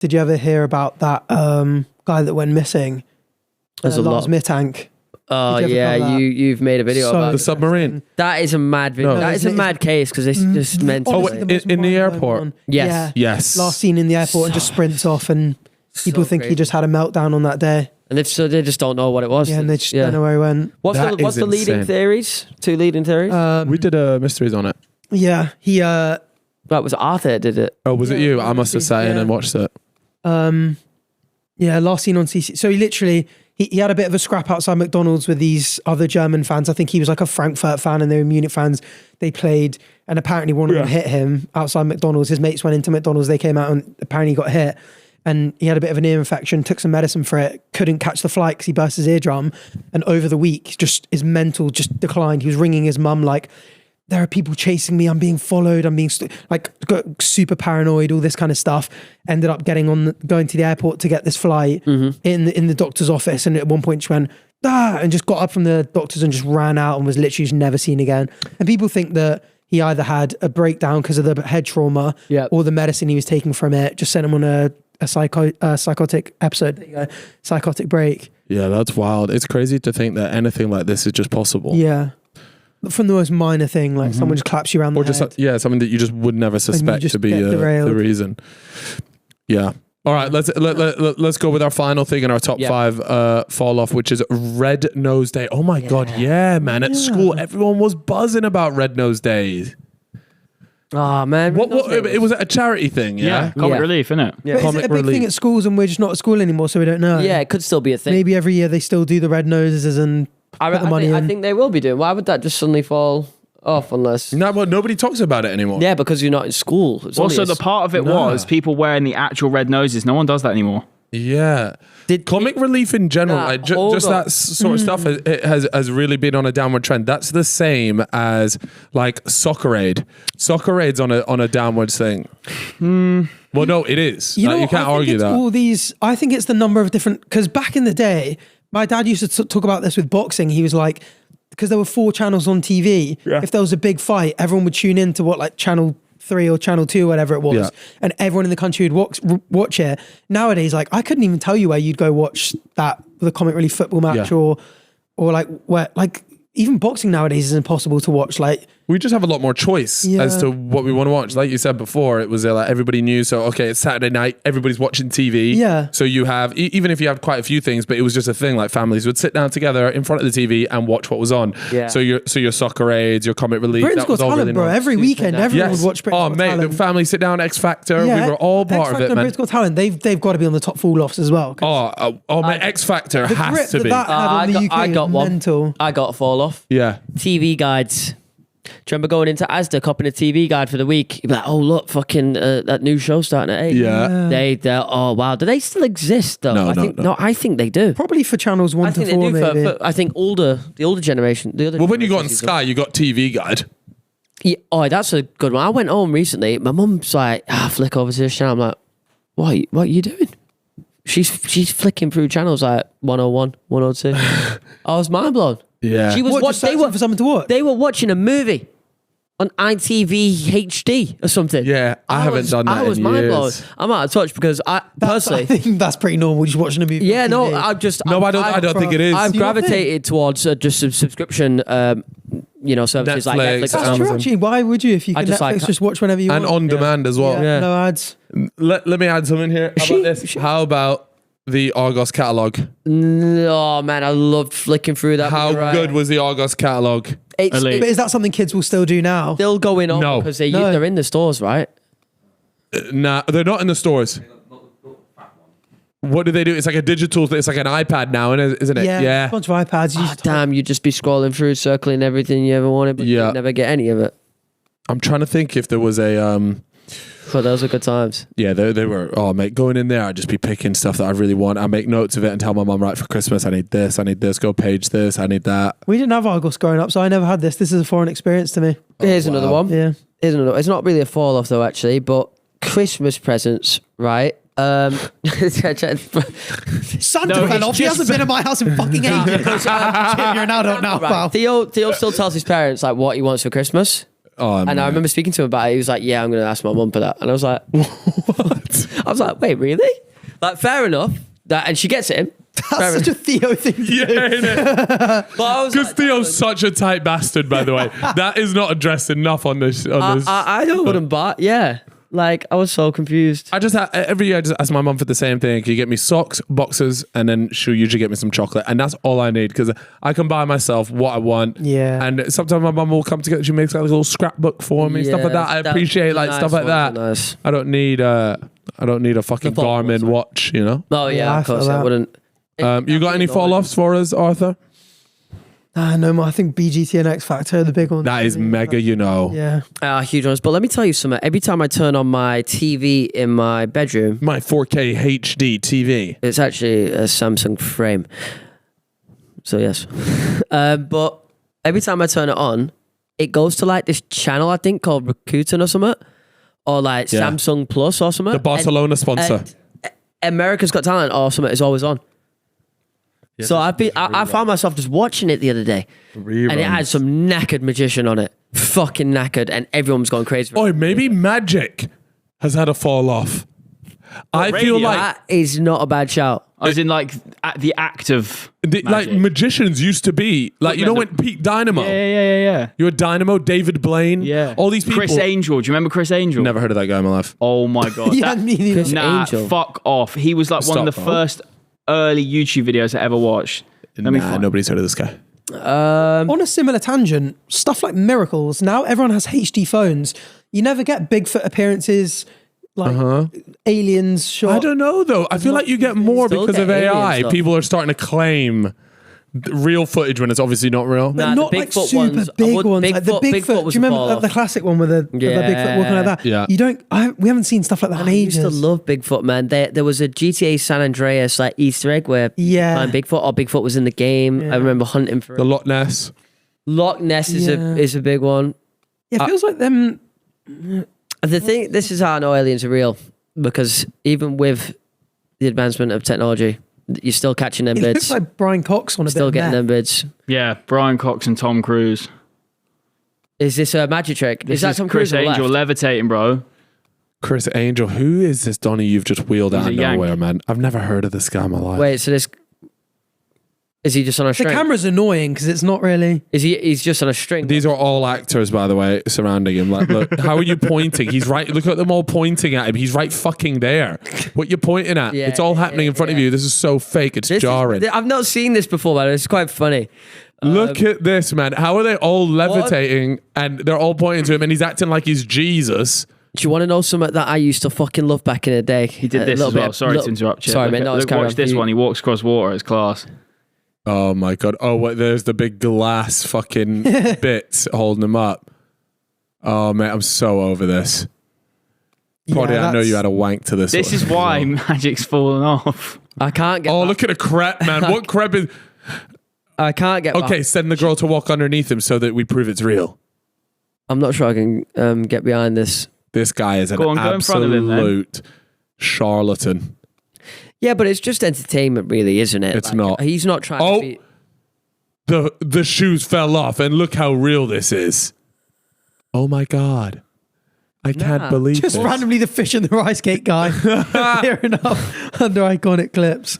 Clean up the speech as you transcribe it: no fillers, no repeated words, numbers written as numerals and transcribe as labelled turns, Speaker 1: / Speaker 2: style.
Speaker 1: Did you ever hear about that guy that went missing?
Speaker 2: There's a
Speaker 1: Lars
Speaker 2: lot.
Speaker 1: Mittank.
Speaker 2: Oh yeah, you've made a video about
Speaker 3: the submarine.
Speaker 2: That is a mad video.
Speaker 3: No.
Speaker 2: That is a mad case because it's just mental.
Speaker 3: Oh,
Speaker 1: Obviously most
Speaker 3: in the
Speaker 1: mind-blowing
Speaker 3: airport?
Speaker 1: one.
Speaker 2: Yes.
Speaker 1: Yeah.
Speaker 3: Yes.
Speaker 1: Last seen in the airport and just sprints off, and people think he just had a meltdown on that day.
Speaker 2: And if so, they just don't know what it was.
Speaker 1: Yeah, and they just don't know where he went.
Speaker 2: What's the leading
Speaker 3: insane.
Speaker 2: theories? 2 leading theories?
Speaker 3: We did a mysteries on it.
Speaker 1: Yeah, he
Speaker 2: that was Arthur did it.
Speaker 3: Oh, was it you? I must have sat in and watched it.
Speaker 1: Yeah, last seen on CC. So he literally, he had a bit of a scrap outside McDonald's with these other German fans. I think he was like a Frankfurt fan and they were Munich fans. They played and apparently one of them hit him outside McDonald's. His mates went into McDonald's. They came out and apparently got hit. And he had a bit of an ear infection, took some medicine for it, couldn't catch the flight because he burst his eardrum. And over the week, just his mental just declined. He was ringing his mum like, there are people chasing me. I'm being followed. I'm being got super paranoid. All this kind of stuff. Ended up going to the airport to get this flight in the doctor's office. And at one point she went and just got up from the doctors and just ran out and was literally just never seen again. And people think that he either had a breakdown because of the head trauma or the medicine he was taking from it just sent him on a psychotic episode. There you go, psychotic break.
Speaker 3: Yeah, that's wild. It's crazy to think that anything like this is just possible.
Speaker 1: Yeah. From the most minor thing, like someone just claps you around the head.
Speaker 3: Or just something that you just would never suspect to be the reason. Yeah. All right, let's go with our final thing in our top 5 fall off, which is Red Nose Day. Oh my God, yeah, man. At school, everyone was buzzing about Red Nose Day.
Speaker 2: Oh man,
Speaker 3: it was a charity thing, yeah?
Speaker 4: Comic relief, isn't it?
Speaker 1: Yeah. But is it a big thing at schools and we're just not at school anymore, so we don't know?
Speaker 2: Yeah, it could still be a thing.
Speaker 1: Maybe every year they still do the red noses and put the money in.
Speaker 2: I think they will be doing. Why would that just suddenly fall off unless...
Speaker 3: No, well, nobody talks about it anymore.
Speaker 2: Yeah, because you're not in school.
Speaker 4: Also, the part of it was people wearing the actual red noses. No one does that anymore.
Speaker 3: Yeah. Comic relief in general, just that sort of stuff has really been on a downward trend. That's the same as like Soccer Aid. Soccer Aid's on a downward thing. Well, no, it is. You can't argue that.
Speaker 1: All these, I think it's the number of different, because back in the day, my dad used to talk about this with boxing. He was like, because there were 4 channels on TV, if there was a big fight, everyone would tune in to channel 3 or channel 2, whatever it was, and everyone in the country would watch it. Nowadays, like, I couldn't even tell you where you'd go watch the Comic Relief football match or like where, like, even boxing nowadays is impossible to watch. Like,
Speaker 3: we just have a lot more choice as to what we want to watch. Like you said before, it was like everybody knew. So, okay, it's Saturday night. Everybody's watching TV.
Speaker 1: Yeah.
Speaker 3: So you have, even if you have quite a few things, but it was just a thing, like families would sit down together in front of the TV and watch what was on. Yeah. So your Soccer Aids, your Comic Relief.
Speaker 1: Britain's Got Talent, really bro. Every weekend, everyone would watch Britain's Got Talent.
Speaker 3: The family sit down, X Factor. Yeah. We were all part of it, man.
Speaker 1: Britain's Got Talent. They've got to be on the top fall-offs as well.
Speaker 3: Man, X Factor has to be.
Speaker 2: I got one. I got a fall-off.
Speaker 3: Yeah.
Speaker 2: TV guides. Do you remember going into Asda, copping a TV guide for the week? You'd be like, oh, look, fucking that new show starting at 8.
Speaker 3: Yeah.
Speaker 2: Oh, wow. Do they still exist, though?
Speaker 3: No.
Speaker 2: I think they do.
Speaker 1: Probably for channels 1 to 4, maybe.
Speaker 2: I think the older generation.
Speaker 3: When you got on Sky, you got TV Guide.
Speaker 2: Yeah, that's a good one. I went home recently. My mum's like, flick over to this channel. I'm like, what are you doing? She's flicking through channels like 101, 102. I was mind blown.
Speaker 3: Yeah.
Speaker 2: She was
Speaker 1: for something to watch.
Speaker 2: They were watching a movie on ITV HD or something.
Speaker 3: Yeah, I haven't done that
Speaker 2: I was
Speaker 3: in
Speaker 2: mind blown.
Speaker 3: years.
Speaker 2: I'm out of touch because I
Speaker 1: think that's pretty normal. Just watching a movie.
Speaker 2: Yeah,
Speaker 1: on TV.
Speaker 3: I don't think it is.
Speaker 2: I've gravitated towards just a subscription, services like Netflix.
Speaker 1: That's true, actually. Why would you if you can just watch whenever you want?
Speaker 3: And on demand as well.
Speaker 1: Yeah. No ads.
Speaker 3: Let me add something here. How about this? How about the Argos catalogue?
Speaker 2: Oh man, I loved flicking through that.
Speaker 3: How good was the Argos catalogue?
Speaker 1: But is that something kids will still do now?
Speaker 2: Still going on because they're in the stores, right?
Speaker 3: Nah, they're not in the stores. What do they do? It's like a digital. It's like an iPad now, isn't it?
Speaker 1: Yeah. A bunch of iPads.
Speaker 2: Damn, you'd just be scrolling through, circling everything you ever wanted, but you'd never get any of it.
Speaker 3: I'm trying to think if there was a.
Speaker 2: But those were good times.
Speaker 3: Yeah, they were. Oh, mate, going in there, I'd just be picking stuff that I really want. I make notes of it and tell my mum, right, for Christmas, I need this, go page this, I need that.
Speaker 1: We didn't have Argos growing up, so I never had this. This is a foreign experience to me.
Speaker 2: Here's another one.
Speaker 1: Yeah.
Speaker 2: Here's another. It's not really a fall off though, actually, but Christmas presents, right?
Speaker 1: Santa fell off. He hasn't been at my house in fucking ages. You're an adult now, pal.
Speaker 2: Theo still tells his parents like what he wants for Christmas. And I remember speaking to him about it. He was like, yeah, I'm going to ask my mum for that. And I was like, what? I was like, wait, really? Like, fair enough. And she gets it.
Speaker 1: That's such a Theo thing to do.
Speaker 3: Because Theo's such a tight bastard, by the way. That is not addressed enough on this.
Speaker 2: I wouldn't buy. Yeah. Like, I was so confused.
Speaker 3: Every year I just ask my mum for the same thing. Can you get me socks, boxes, and then she'll usually get me some chocolate. And that's all I need because I can buy myself what I want.
Speaker 1: Yeah.
Speaker 3: And sometimes my mum will come together. She makes like a little scrapbook for me, stuff like that. I appreciate like stuff like that.
Speaker 2: Nice.
Speaker 3: I don't need a fucking Garmin watch, you know?
Speaker 2: Oh, yeah, of course. I wouldn't.
Speaker 3: You got any fall-offs for us, Arthur?
Speaker 1: No more. I think BGT and X Factor are the big ones.
Speaker 3: That is mega, you know.
Speaker 1: Yeah.
Speaker 2: Huge ones. But let me tell you something. Every time I turn on my TV in my bedroom,
Speaker 3: my 4K HD TV.
Speaker 2: It's actually a Samsung frame. So yes. But every time I turn it on, it goes to like this channel, I think, called Rakuten or something. Or like Samsung Plus or something.
Speaker 3: The Barcelona sponsor.
Speaker 2: America's Got Talent or something is always on. Yeah, so I found myself just watching it the other day. Reruns. And it had some knackered magician on it. Fucking knackered. And everyone was going crazy.
Speaker 3: Oh, maybe Magic has had a fall off. I feel like
Speaker 2: that is not a bad shout.
Speaker 4: As in like the act of
Speaker 3: like magicians used to be like, you know, when Pete Dynamo.
Speaker 4: Yeah.
Speaker 3: You were Dynamo, David Blaine.
Speaker 4: Yeah.
Speaker 3: All these people.
Speaker 4: Chris Angel. Do you remember Chris Angel?
Speaker 3: Never heard of that guy in my life.
Speaker 4: Oh my God.
Speaker 2: Chris Angel.
Speaker 4: Fuck off. He was like one of the first early YouTube videos I ever watched.
Speaker 3: Nobody's heard of this guy.
Speaker 1: On a similar tangent, stuff like Miracles. Now everyone has HD phones. You never get Bigfoot appearances, like aliens shots.
Speaker 3: I don't know though. I feel like you get more because of AI. People are starting to claim real footage when it's obviously not real.
Speaker 1: But not like super big ones. Like the Bigfoot. Do you remember the classic one with the Bigfoot walking like that?
Speaker 3: Yeah.
Speaker 1: You don't. We haven't seen stuff like that in ages.
Speaker 2: I used to love Bigfoot, man. There was a GTA San Andreas like Easter egg where Bigfoot or Bigfoot was in the game. I remember hunting for
Speaker 3: the Loch Ness.
Speaker 2: Loch Ness is a big one.
Speaker 1: Yeah, it feels like them.
Speaker 2: This is how I know aliens are real, because even with the advancement of technology, you're still catching them bids.
Speaker 1: It looks like Brian Cox on a
Speaker 2: still
Speaker 1: bit
Speaker 2: getting them bids.
Speaker 4: Yeah, Brian Cox and Tom Cruise.
Speaker 2: Is this a magic trick?
Speaker 4: Is that Tom Cruise? Chris Angel levitating, bro.
Speaker 3: Chris Angel. Who is this Donnie you've just wheeled out of nowhere, man? I've never heard of this guy in my life.
Speaker 2: Wait, so this... Is he just on a string?
Speaker 1: The camera's annoying because it's not really...
Speaker 2: He's just on a string.
Speaker 3: These are all actors, by the way, surrounding him. Like, look, how are you pointing? He's right. Look at them all pointing at him. He's right fucking there. What you're pointing at?
Speaker 2: Yeah,
Speaker 3: it's all happening in front of you. This is so fake. It's jarring.
Speaker 2: I've not seen this before, man. It's quite funny.
Speaker 3: Look at this, man. How are they all levitating and they're all pointing to him and he's acting like he's Jesus?
Speaker 2: Do you want to know something that I used to fucking love back in the day?
Speaker 4: He did this as well. Sorry to interrupt you.
Speaker 2: Sorry, man.
Speaker 4: Watch this one. He walks across water. It's class.
Speaker 3: Oh my God. Oh, wait, there's the big glass fucking bits holding him up. Oh, mate, I'm so over this. Poddy, I know you had a wank to this.
Speaker 4: This is why Magic's fallen off.
Speaker 2: I can't get...
Speaker 3: Oh, look at a crepe, man. What crepe is...
Speaker 2: I can't get...
Speaker 3: Okay, send the girl to walk underneath him so that we prove it's real.
Speaker 2: I'm not sure I can get behind this.
Speaker 3: This guy is an absolute charlatan.
Speaker 2: Yeah, but it's just entertainment, really, isn't it?
Speaker 3: It's not.
Speaker 2: He's not trying to be...
Speaker 3: The shoes fell off, and look how real this is. Oh my God. I can't believe
Speaker 1: just
Speaker 3: this.
Speaker 1: Randomly the fish and the rice cake guy appearing up under iconic clips.